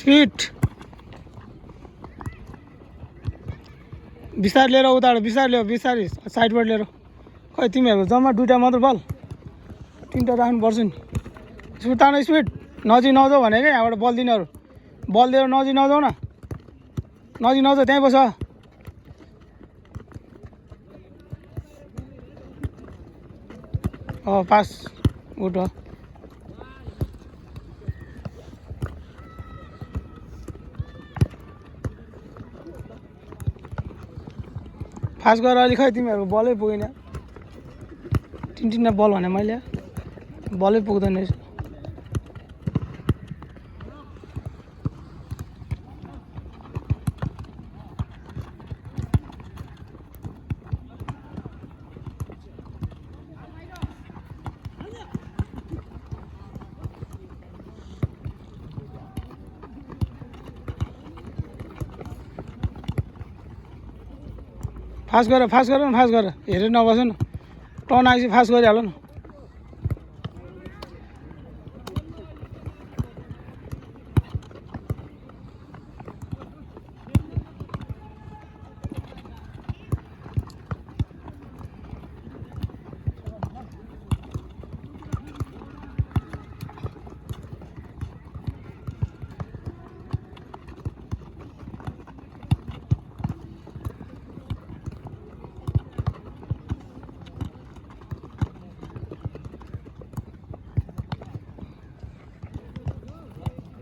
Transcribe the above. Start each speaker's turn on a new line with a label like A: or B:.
A: speed बिस्तारै लिएर उताबाट बिस्तारै ल्याऊ बिस्तारै साइडबाट लिएर खै तिमीहरू जम्मा दुइटा मात्र बल तिनवटा राख्नुपर्छ नि स्पिड तान स्पिड नजिक नजाऊ भनेको यहाँबाट बल दिनेहरू बल दिएर नजिक नजाऊ न नजिक नजाऊ त्यहीँ बस पास गुड हो फास्ट गरेर अलिक खै तिमीहरूको बलै पुगेन तिनवटा बल भने मैले बलै पुग्दैन रहेछ फास्ट गर न फास्ट गर हेरेर नबस न टर्न आएपछि फास्ट गरिहाल न